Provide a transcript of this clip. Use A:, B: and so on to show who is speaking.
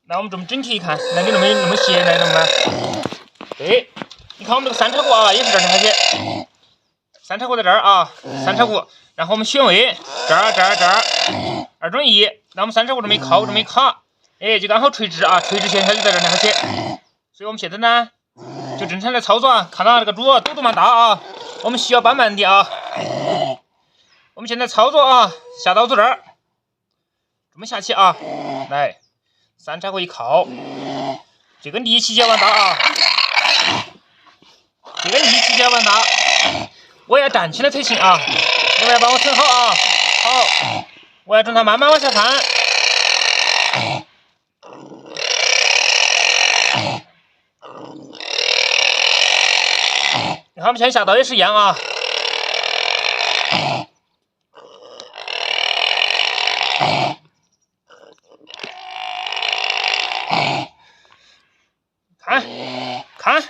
A: 那我们这么整体一看，那你那么斜来的吗？对，你看我们这个三叉骨啊，也是这儿的那些。三叉骨在这儿啊，三叉骨，然后我们穴位这儿2.1，那我们三叉骨这么一靠，这么一卡，哎，就刚好垂直啊，垂直线它就在这儿那些。所以我们现在呢，就正常的操作啊，看到这个猪肚肚蛮大啊，我们需要搬慢点啊。我们现在操作啊，下刀子这儿，这么下去啊，来，三叉骨一靠，这个力气就要往大啊，这个力气就要往大。我要站起来才行啊！你们要帮我撑好啊！好，我要让它慢慢往下翻。你看我们现在下刀也是一样啊。看，